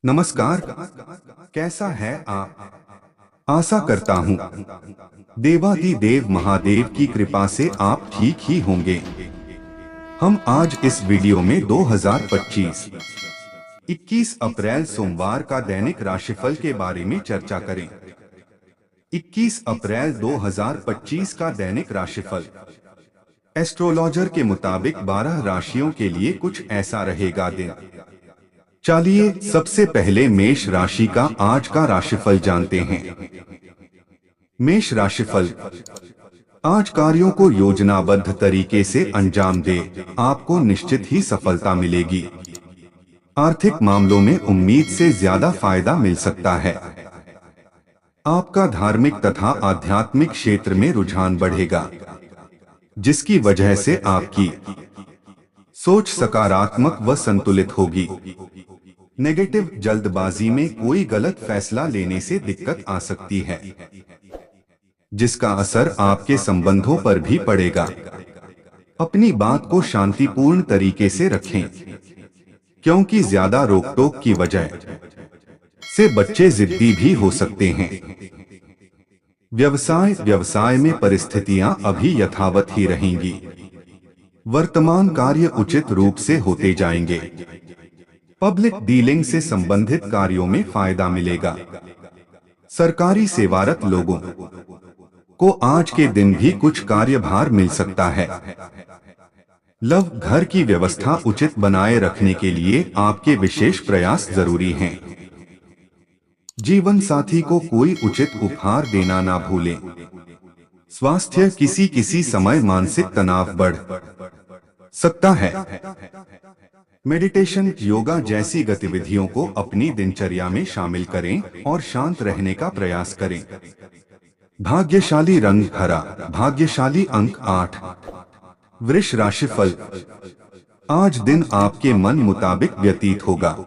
नमस्कार। कैसा है आप? आशा करता हूँ देवाधिदेव महादेव की कृपा से आप ठीक ही होंगे। हम आज इस वीडियो में 2025 21 अप्रैल सोमवार का दैनिक राशिफल के बारे में चर्चा करें। 21 अप्रैल 2025 का दैनिक राशिफल एस्ट्रोलॉजर के मुताबिक 12 राशियों के लिए कुछ ऐसा रहेगा दिन। चलिए सबसे पहले मेष राशि का आज का राशिफल जानते हैं। मेष राशिफल, आज कार्यों को योजनाबद्ध तरीके से अंजाम दे, आपको निश्चित ही सफलता मिलेगी। आर्थिक मामलों में उम्मीद से ज्यादा फायदा मिल सकता है। आपका धार्मिक तथा आध्यात्मिक क्षेत्र में रुझान बढ़ेगा, जिसकी वजह से आपकी सोच सकारात्मक व संतुलित होगी। नेगेटिव जल्दबाजी में कोई गलत फैसला लेने से दिक्कत आ सकती है, जिसका असर आपके संबंधों पर भी पड़ेगा। अपनी बात को शांतिपूर्ण तरीके से रखें, क्योंकि ज्यादा रोक-टोक की वजह से बच्चे जिद्दी भी हो सकते हैं। व्यवसाय में परिस्थितियां अभी यथावत ही रहेंगी। वर्तमान कार्य उचित रूप से होते जाएंगे। पब्लिक डीलिंग से संबंधित कार्यों में फायदा मिलेगा। सरकारी सेवारत लोगों को आज के दिन भी कुछ कार्यभार मिल सकता है। लव, घर की व्यवस्था उचित बनाए रखने के लिए आपके विशेष प्रयास जरूरी हैं। जीवन साथी को कोई उचित उपहार देना ना भूलें। स्वास्थ्य, किसी समय मानसिक तनाव बढ़ सकता है। मेडिटेशन, योगा जैसी गतिविधियों को अपनी दिनचर्या में शामिल करें और शांत रहने का प्रयास करें। भाग्यशाली रंग हरा, भाग्यशाली अंक 8। वृष राशिफल, आज दिन आपके मन मुताबिक व्यतीत होगा।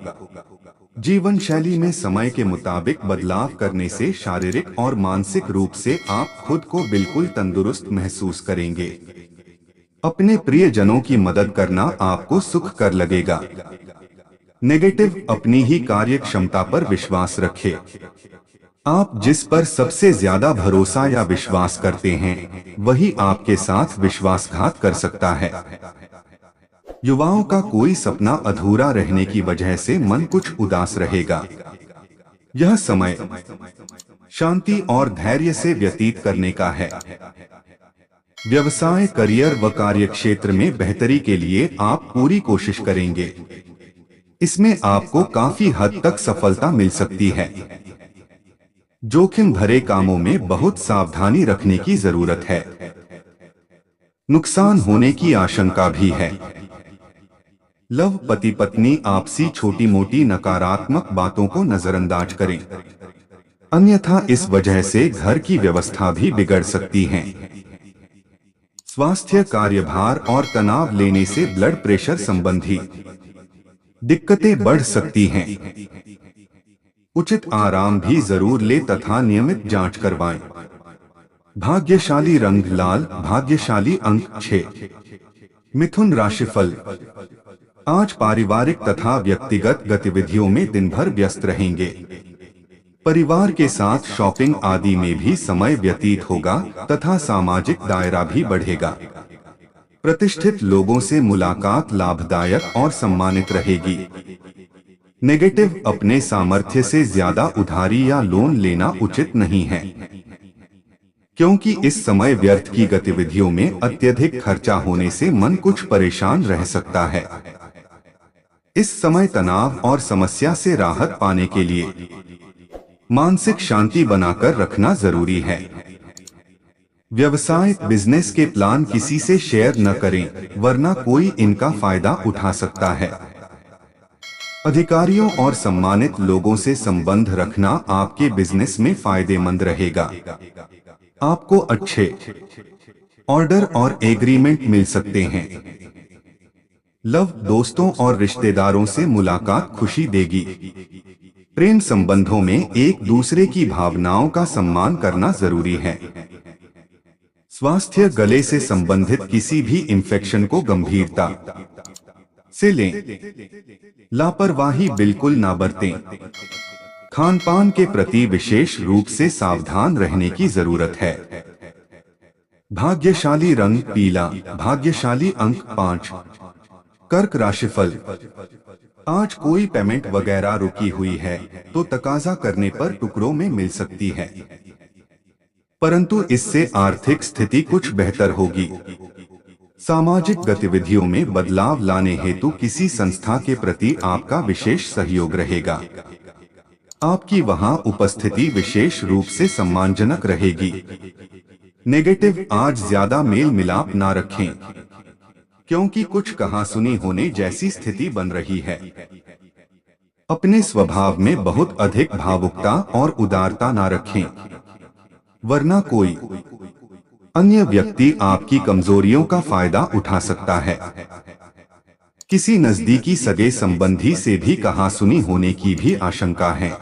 जीवन शैली में समय के मुताबिक बदलाव करने से शारीरिक और मानसिक रूप से आप खुद को बिल्कुल तंदुरुस्त महसूस करेंगे। अपने प्रियजनों की मदद करना आपको सुख कर लगेगा। नेगेटिव, अपनी ही कार्य क्षमता पर विश्वास रखें। आप जिस पर सबसे ज्यादा भरोसा या विश्वास करते हैं, वही आपके साथ विश्वासघात कर सकता है। युवाओं का कोई सपना अधूरा रहने की वजह से मन कुछ उदास रहेगा। यह समय शांति और धैर्य से व्यतीत करने का है। व्यवसाय, करियर व कार्यक्षेत्र में बेहतरी के लिए आप पूरी कोशिश करेंगे। इसमें आपको काफी हद तक सफलता मिल सकती है। जोखिम भरे कामों में बहुत सावधानी रखने की जरूरत है। नुकसान होने की आशंका भी है। लव, पति पत्नी आपसी छोटी मोटी नकारात्मक बातों को नजरअंदाज करें, अन्यथा इस वजह से घर की व्यवस्था भी बिगड़ सकती है। स्वास्थ्य, कार्यभार और तनाव लेने से ब्लड प्रेशर संबंधी दिक्कतें बढ़ सकती हैं। उचित आराम भी जरूर ले तथा नियमित जांच करवाएं। भाग्यशाली रंग लाल, भाग्यशाली अंक 6। मिथुन राशिफल, आज पारिवारिक तथा व्यक्तिगत गतिविधियों में दिन भर व्यस्त रहेंगे। परिवार के साथ शॉपिंग आदि में भी समय व्यतीत होगा तथा सामाजिक दायरा भी बढ़ेगा। प्रतिष्ठित लोगों से मुलाकात लाभदायक और सम्मानित रहेगी। नेगेटिव, अपने सामर्थ्य से ज्यादा उधारी या लोन लेना उचित नहीं है, क्योंकि इस समय व्यर्थ की गतिविधियों में अत्यधिक खर्चा होने से मन कुछ परेशान रह सकता है। इस समय तनाव और समस्या से राहत पाने के लिए मानसिक शांति बनाकर रखना जरूरी है। व्यवसाय, बिजनेस के प्लान किसी से शेयर न करें, वरना कोई इनका फायदा उठा सकता है। अधिकारियों और सम्मानित लोगों से संबंध रखना आपके बिजनेस में फायदेमंद रहेगा। आपको अच्छे ऑर्डर और एग्रीमेंट मिल सकते हैं। लव, दोस्तों और रिश्तेदारों से मुलाकात खुशी देगी। प्रेम संबंधों में एक दूसरे की भावनाओं का सम्मान करना जरूरी है। स्वास्थ्य, गले से संबंधित किसी भी इंफेक्शन को गंभीरता से लें। लापरवाही बिल्कुल ना बरतें। खान पान के प्रति विशेष रूप से सावधान रहने की जरूरत है। भाग्यशाली रंग पीला, भाग्यशाली अंक 5। कर्क राशिफल। आज कोई पेमेंट वगैरह रुकी हुई है तो तकाजा करने पर टुकड़ों में मिल सकती है, परंतु इससे आर्थिक स्थिति कुछ बेहतर होगी। सामाजिक गतिविधियों में बदलाव लाने हेतु किसी संस्था के प्रति आपका विशेष सहयोग रहेगा। आपकी वहां उपस्थिति विशेष रूप से सम्मानजनक रहेगी। नेगेटिव, आज ज्यादा मेल मिलाप ना रखें, क्योंकि कुछ कहासुनी होने जैसी स्थिति बन रही है। अपने स्वभाव में बहुत अधिक भावुकता और उदारता ना रखें, वरना कोई अन्य व्यक्ति आपकी कमजोरियों का फायदा उठा सकता है। किसी नजदीकी सगे संबंधी से भी कहासुनी होने की भी आशंका है।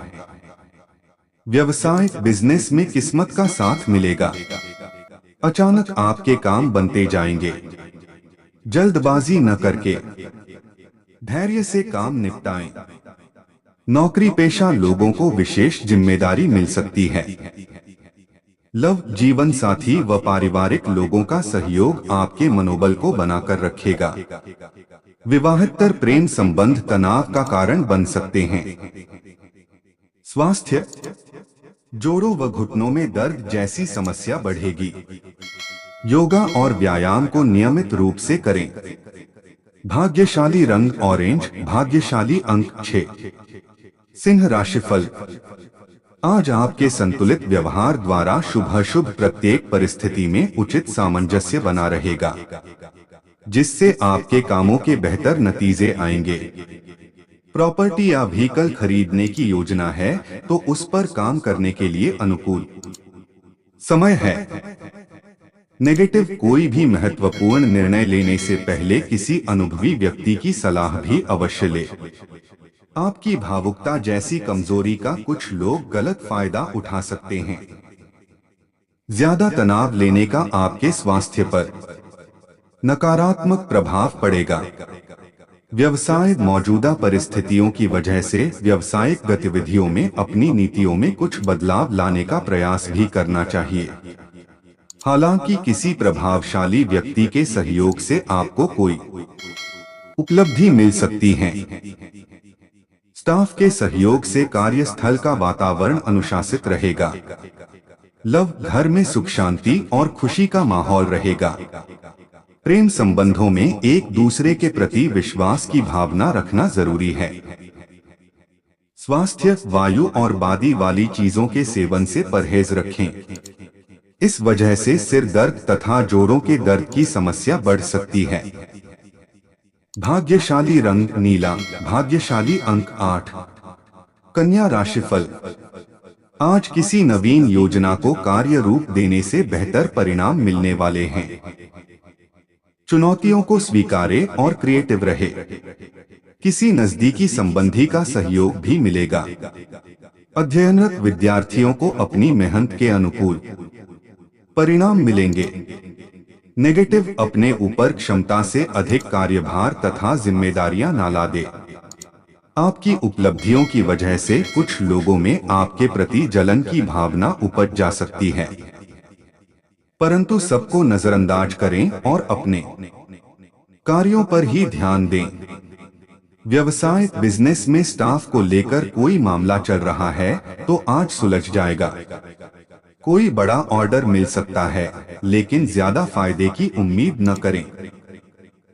व्यवसाय बिजनेस में किस्मत का साथ मिलेगा। अचानक आपके काम बनते जाएंगे। जल्दबाजी न करके धैर्य से काम निपटाएं। नौकरी पेशा लोगों को विशेष जिम्मेदारी मिल सकती है। लव, जीवन साथी व पारिवारिक लोगों का सहयोग आपके मनोबल को बनाकर रखेगा। विवाहेतर प्रेम संबंध तनाव का कारण बन सकते हैं। स्वास्थ्य, जोड़ों व घुटनों में दर्द जैसी समस्या बढ़ेगी। योगा और व्यायाम को नियमित रूप से करें। भाग्यशाली रंग ऑरेंज, भाग्यशाली अंक 6। सिंह राशिफल। आज आपके संतुलित व्यवहार द्वारा शुभ प्रत्येक परिस्थिति में उचित सामंजस्य बना रहेगा, जिससे आपके कामों के बेहतर नतीजे आएंगे। प्रॉपर्टी या व्हीकल खरीदने की योजना है तो उस पर काम करने के लिए अनुकूल समय है। नेगेटिव, कोई भी महत्वपूर्ण निर्णय लेने से पहले किसी अनुभवी व्यक्ति की सलाह भी अवश्य ले। आपकी भावुकता जैसी कमजोरी का कुछ लोग गलत फायदा उठा सकते हैं। ज्यादा तनाव लेने का आपके स्वास्थ्य पर नकारात्मक प्रभाव पड़ेगा। व्यवसाय, मौजूदा परिस्थितियों की वजह से व्यावसायिक गतिविधियों में अपनी नीतियों में कुछ बदलाव लाने का प्रयास भी करना चाहिए। हालांकि किसी प्रभावशाली व्यक्ति के सहयोग से आपको कोई उपलब्धि मिल सकती है। स्टाफ के सहयोग से कार्यस्थल का वातावरण अनुशासित रहेगा। लव, घर में सुख शांति और खुशी का माहौल रहेगा। प्रेम संबंधों में एक दूसरे के प्रति विश्वास की भावना रखना जरूरी है। स्वास्थ्य, वायु और बादी वाली चीजों के सेवन से परहेज रखें। इस वजह से सिर दर्द तथा जोड़ों के दर्द की समस्या बढ़ सकती है। भाग्यशाली रंग नीला, भाग्यशाली अंक 8। कन्या राशिफल। आज किसी नवीन योजना को कार्य रूप देने से बेहतर परिणाम मिलने वाले हैं। चुनौतियों को स्वीकारें और क्रिएटिव रहे। किसी नजदीकी संबंधी का सहयोग भी मिलेगा। अध्ययनरत विद्यार्थियों को अपनी मेहनत के अनुकूल परिणाम मिलेंगे। नेगेटिव, अपने ऊपर क्षमता से अधिक कार्यभार तथा जिम्मेदारियां ना ला दे। आपकी उपलब्धियों की वजह से कुछ लोगों में आपके प्रति जलन की भावना उपज जा सकती है, परंतु सबको नजरअंदाज करें और अपने कार्यों पर ही ध्यान दें। व्यवसाय, बिजनेस में स्टाफ को लेकर कोई मामला चल रहा है तो आज सुलझ जाएगा। कोई बड़ा ऑर्डर मिल सकता है, लेकिन ज्यादा फायदे की उम्मीद न करें।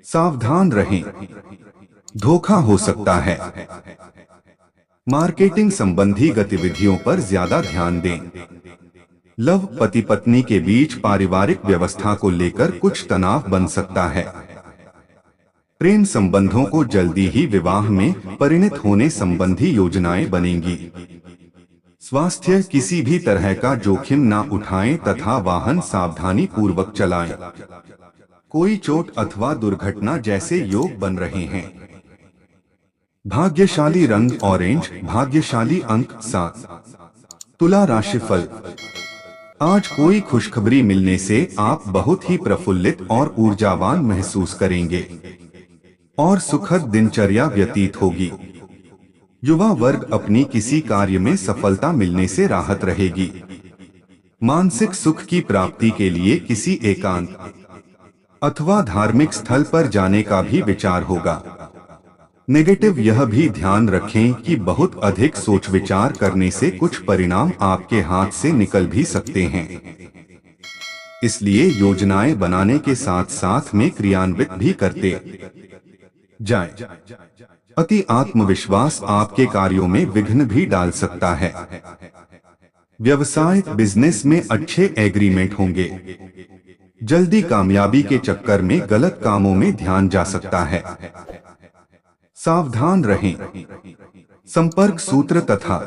सावधान रहें, धोखा हो सकता है। मार्केटिंग संबंधी गतिविधियों पर ज्यादा ध्यान दें। लव, पति पत्नी के बीच पारिवारिक व्यवस्था को लेकर कुछ तनाव बन सकता है। प्रेम संबंधों को जल्दी ही विवाह में परिणत होने संबंधी योजनाएं बनेंगी। स्वास्थ्य, किसी भी तरह का जोखिम ना उठाएं तथा वाहन सावधानी पूर्वक चलाएं। कोई चोट अथवा दुर्घटना जैसे योग बन रहे हैं। भाग्यशाली रंग ऑरेंज, भाग्यशाली अंक 7। तुला राशिफल। आज कोई खुशखबरी मिलने से आप बहुत ही प्रफुल्लित और ऊर्जावान महसूस करेंगे। और सुखद दिनचर्या व्यतीत होगी। युवा वर्ग अपनी किसी कार्य में सफलता मिलने से राहत रहेगी। मानसिक सुख की प्राप्ति के लिए किसी एकांत अथवा धार्मिक स्थल पर जाने का भी विचार होगा। नेगेटिव यह भी ध्यान रखें कि बहुत अधिक सोच विचार करने से कुछ परिणाम आपके हाथ से निकल भी सकते हैं। इसलिए योजनाएं बनाने के साथ साथ में क्रियान्वित भी करते जाएं। अति आत्मविश्वास आपके कार्यों में विघ्न भी डाल सकता है। व्यवसाय बिजनेस में अच्छे एग्रीमेंट होंगे। जल्दी कामयाबी के चक्कर में गलत कामों में ध्यान जा सकता है। सावधान रहें। संपर्क सूत्र तथा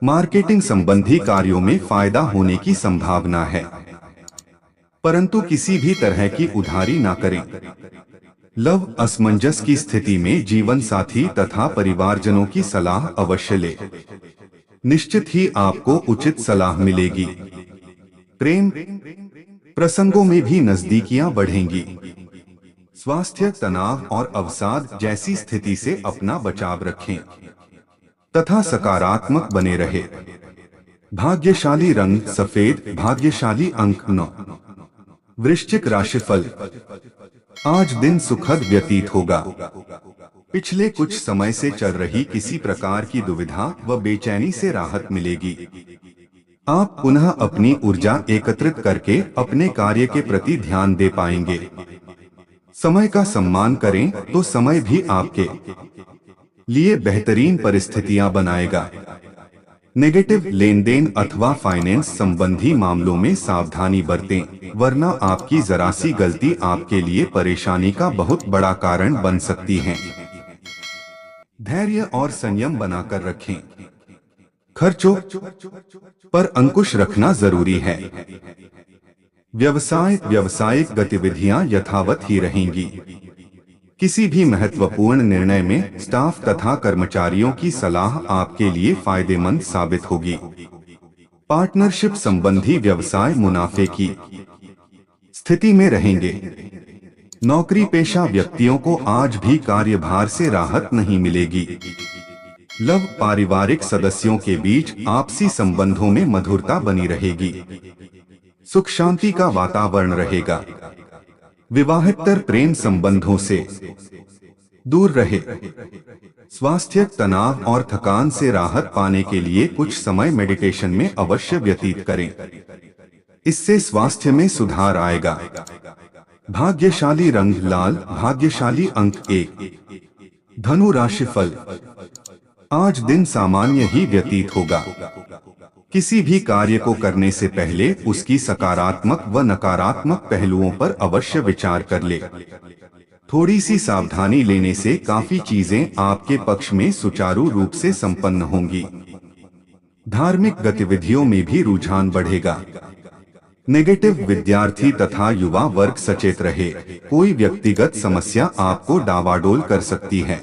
मार्केटिंग संबंधी कार्यों में फायदा होने की संभावना है, परंतु किसी भी तरह की उधारी ना करें। लव असमंजस की स्थिति में जीवन साथी तथा परिवारजनों की सलाह अवश्य ले। निश्चित ही आपको उचित सलाह मिलेगी। प्रेम प्रसंगों में भी नजदीकियां बढ़ेंगी। स्वास्थ्य तनाव और अवसाद जैसी स्थिति से अपना बचाव रखें तथा सकारात्मक बने रहे। भाग्यशाली रंग सफेद, भाग्यशाली अंक 9। वृश्चिक राशिफल। आज दिन सुखद व्यतीत होगा। पिछले कुछ समय से चल रही किसी प्रकार की दुविधा व बेचैनी से राहत मिलेगी। आप पुनः अपनी ऊर्जा एकत्रित करके अपने कार्य के प्रति ध्यान दे पाएंगे। समय का सम्मान करें तो समय भी आपके लिए बेहतरीन परिस्थितियां बनाएगा। नेगेटिव लेन देन अथवा फाइनेंस संबंधी मामलों में सावधानी बरतें, वरना आपकी जरा सी गलती आपके लिए परेशानी का बहुत बड़ा कारण बन सकती है। धैर्य और संयम बनाकर रखें। खर्चों पर अंकुश रखना जरूरी है। व्यावसायिक गतिविधियां यथावत ही रहेंगी। किसी भी महत्वपूर्ण निर्णय में स्टाफ तथा कर्मचारियों की सलाह आपके लिए फायदेमंद साबित होगी। पार्टनरशिप संबंधी व्यवसाय मुनाफे की स्थिति में रहेंगे। नौकरी पेशा व्यक्तियों को आज भी कार्यभार से राहत नहीं मिलेगी। लव पारिवारिक सदस्यों के बीच आपसी संबंधों में मधुरता बनी रहेगी। सुख शांति का वातावरण रहेगा। विवाहेतर प्रेम संबंधों से दूर रहे। स्वास्थ्य तनाव और थकान से राहत पाने के लिए कुछ समय मेडिटेशन में अवश्य व्यतीत करें। इससे स्वास्थ्य में सुधार आएगा। भाग्यशाली रंग लाल, भाग्यशाली अंक 1। धनु राशिफल। आज दिन सामान्य ही व्यतीत होगा। किसी भी कार्य को करने से पहले उसकी सकारात्मक व नकारात्मक पहलुओं पर अवश्य विचार कर ले। थोड़ी सी सावधानी लेने से काफी चीजें आपके पक्ष में सुचारू रूप से संपन्न होंगी। धार्मिक गतिविधियों में भी रुझान बढ़ेगा। नेगेटिव विद्यार्थी तथा युवा वर्ग सचेत रहे। कोई व्यक्तिगत समस्या आपको डावाडोल कर सकती है।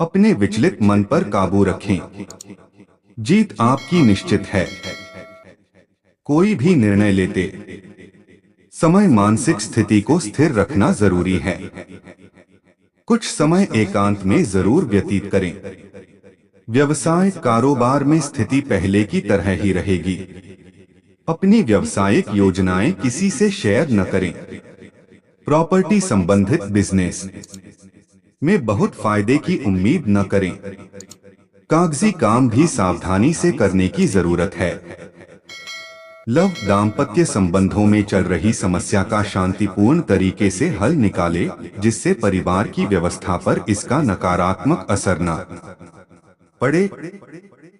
अपने विचलित मन पर काबू रखें। जीत आपकी निश्चित है। कोई भी निर्णय लेते समय मानसिक स्थिति को स्थिर रखना जरूरी है। कुछ समय एकांत में जरूर व्यतीत करें। व्यवसाय कारोबार में स्थिति पहले की तरह ही रहेगी। अपनी व्यावसायिक योजनाएं किसी से शेयर न करें। प्रॉपर्टी संबंधित बिजनेस में बहुत फायदे की उम्मीद न करें। कागजी काम भी सावधानी से करने की जरूरत है। लव दाम्पत्य संबंधों में चल रही समस्या का शांतिपूर्ण तरीके से हल निकाले, जिससे परिवार की व्यवस्था पर इसका नकारात्मक असर न पड़े।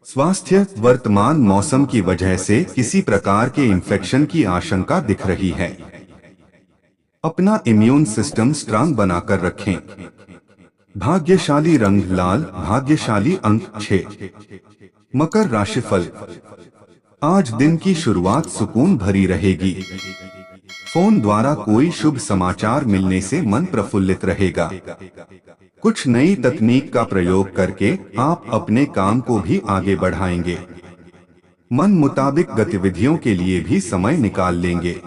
स्वास्थ्य वर्तमान मौसम की वजह से किसी प्रकार के इन्फेक्शन की आशंका दिख रही है। अपना इम्यून सिस्टम स्ट्रांग बनाकर रखें। भाग्यशाली रंग लाल, भाग्यशाली अंक 6। मकर राशिफल। आज दिन की शुरुआत सुकून भरी रहेगी। फोन द्वारा कोई शुभ समाचार मिलने से मन प्रफुल्लित रहेगा। कुछ नई तकनीक का प्रयोग करके आप अपने काम को भी आगे बढ़ाएंगे। मन मुताबिक गतिविधियों के लिए भी समय निकाल लेंगे।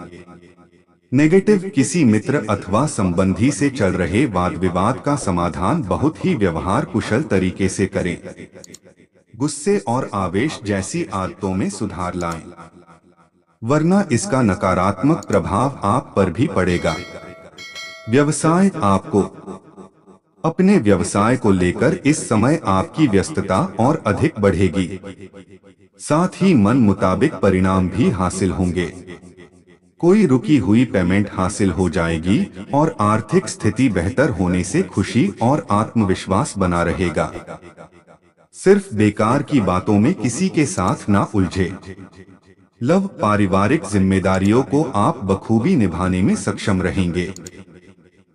नेगेटिव किसी मित्र अथवा संबंधी से चल रहे वाद विवाद का समाधान बहुत ही व्यवहार कुशल तरीके से करें। गुस्से और आवेश जैसी आदतों में सुधार लाएं, वरना इसका नकारात्मक प्रभाव आप पर भी पड़ेगा। व्यवसाय, आपको अपने व्यवसाय को लेकर इस समय आपकी व्यस्तता और अधिक बढ़ेगी। साथ ही मन मुताबिक परिणाम भी हासिल होंगे। कोई रुकी हुई पेमेंट हासिल हो जाएगी और आर्थिक स्थिति बेहतर होने से खुशी और आत्मविश्वास बना रहेगा। सिर्फ बेकार की बातों में किसी के साथ ना उलझे। लव, पारिवारिक जिम्मेदारियों को आप बखूबी निभाने में सक्षम रहेंगे।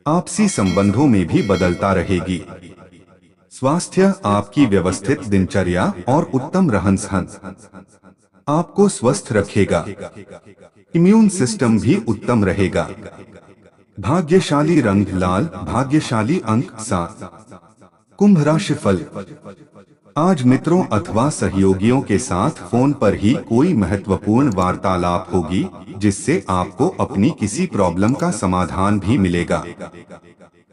आपसी संबंधों में भी बदलता रहेगी। स्वास्थ्य, आपकी व्यवस्थित दिनचर्या और उत्तम रहन-सहन आपको स्वस्थ रखेगा। इम्यून सिस्टम भी उत्तम रहेगा। भाग्यशाली रंग लाल, भाग्यशाली अंक 7। कुंभ राशिफल। आज मित्रों अथवा सहयोगियों के साथ फोन पर ही कोई महत्वपूर्ण वार्तालाप होगी, जिससे आपको अपनी किसी प्रॉब्लम का समाधान भी मिलेगा।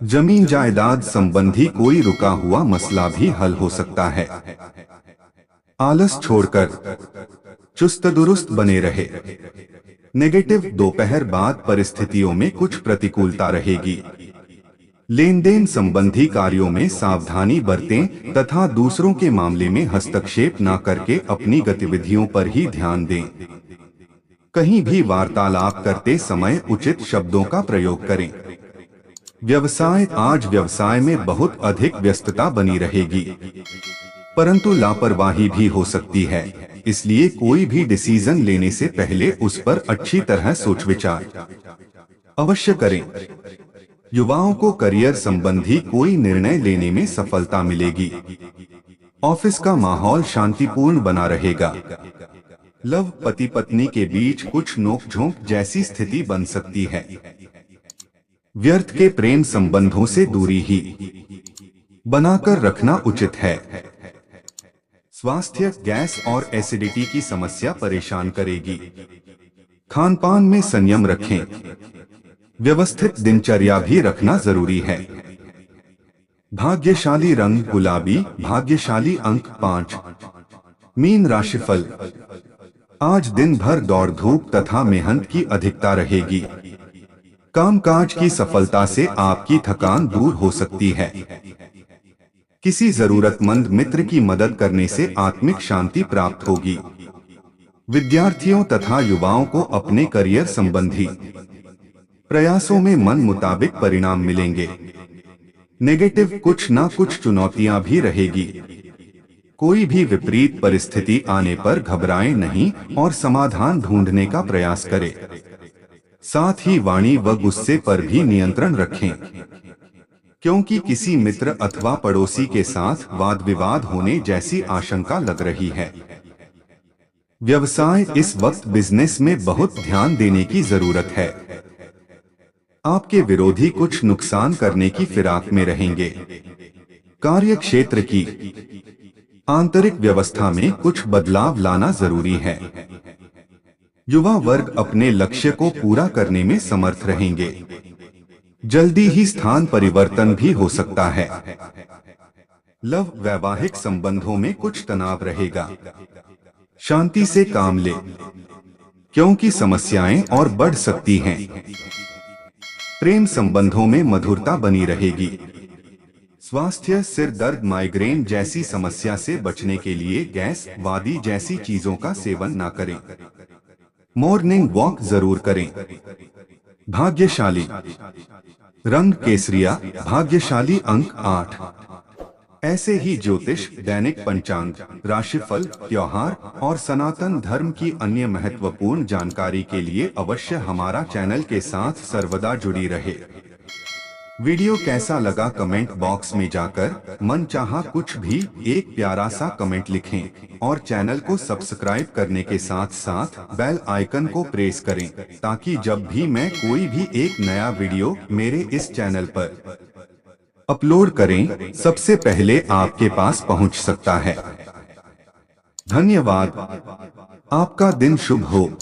जमीन जायदाद संबंधी कोई रुका हुआ मसला भी हल हो सकता है। आलस छोड़कर चुस्त दुरुस्त बने रहे। नेगेटिव, दोपहर बाद परिस्थितियों में कुछ प्रतिकूलता रहेगी। लेन देन संबंधी कार्यों में सावधानी बरतें तथा दूसरों के मामले में हस्तक्षेप न करके अपनी गतिविधियों पर ही ध्यान दें। कहीं भी वार्तालाप करते समय उचित शब्दों का प्रयोग करें। व्यवसाय, आज व्यवसाय में बहुत अधिक व्यस्तता बनी रहेगी, परंतु लापरवाही भी हो सकती है, इसलिए कोई भी डिसीजन लेने से पहले उस पर अच्छी तरह सोच विचार अवश्य करें। युवाओं को करियर संबंधी कोई निर्णय लेने में सफलता मिलेगी। ऑफिस का माहौल शांतिपूर्ण बना रहेगा। लव, पति पत्नी के बीच कुछ नोकझोंक जैसी स्थिति बन सकती है। व्यर्थ के प्रेम संबंधों से दूरी ही बनाकर रखना उचित है। स्वास्थ्य, गैस और एसिडिटी की समस्या परेशान करेगी। खानपान में संयम रखें। व्यवस्थित दिनचर्या भी रखना जरूरी है। भाग्यशाली रंग गुलाबी, भाग्यशाली अंक 5। मीन राशिफल। आज दिन भर दौड़ धूप तथा मेहनत की अधिकता रहेगी। कामकाज की सफलता से आपकी थकान दूर हो सकती है। किसी जरूरतमंद मित्र की मदद करने से आत्मिक शांति प्राप्त होगी। विद्यार्थियों तथा युवाओं को अपने करियर संबंधी प्रयासों में मन मुताबिक परिणाम मिलेंगे। नेगेटिव, कुछ ना कुछ चुनौतियां भी रहेगी। कोई भी विपरीत परिस्थिति आने पर घबराएं नहीं और समाधान ढूंढने का प्रयास करें। साथ ही वाणी व गुस्से पर भी नियंत्रण रखें, क्योंकि किसी मित्र अथवा पड़ोसी के साथ वाद विवाद होने जैसी आशंका लग रही है। व्यवसाय, इस वक्त बिजनेस में बहुत ध्यान देने की जरूरत है। आपके विरोधी कुछ नुकसान करने की फिराक में रहेंगे। कार्य क्षेत्र की आंतरिक व्यवस्था में कुछ बदलाव लाना जरूरी है। युवा वर्ग अपने लक्ष्य को पूरा करने में समर्थ रहेंगे। जल्दी ही स्थान परिवर्तन भी हो सकता है। लव, वैवाहिक संबंधों में कुछ तनाव रहेगा। शांति से काम ले, क्योंकि समस्याएं और बढ़ सकती हैं। प्रेम संबंधों में मधुरता बनी रहेगी। स्वास्थ्य, सिर दर्द, माइग्रेन जैसी समस्या से बचने के लिए गैस, वादी जैसी चीजों का सेवन न करें। मॉर्निंग वॉक जरूर करें। भाग्यशाली रंग केसरिया, भाग्यशाली अंक 8। ऐसे ही ज्योतिष, दैनिक पंचांग, राशिफल, त्योहार और सनातन धर्म की अन्य महत्वपूर्ण जानकारी के लिए अवश्य हमारा चैनल के साथ सर्वदा जुड़ी रहे। वीडियो कैसा लगा कमेंट बॉक्स में जाकर मनचाहा कुछ भी एक प्यारा सा कमेंट लिखें और चैनल को सब्सक्राइब करने के साथ साथ बेल आइकन को प्रेस करें, ताकि जब भी मैं कोई भी एक नया वीडियो मेरे इस चैनल पर अपलोड करें, सबसे पहले आपके पास पहुंच सकता है। धन्यवाद। आपका दिन शुभ हो।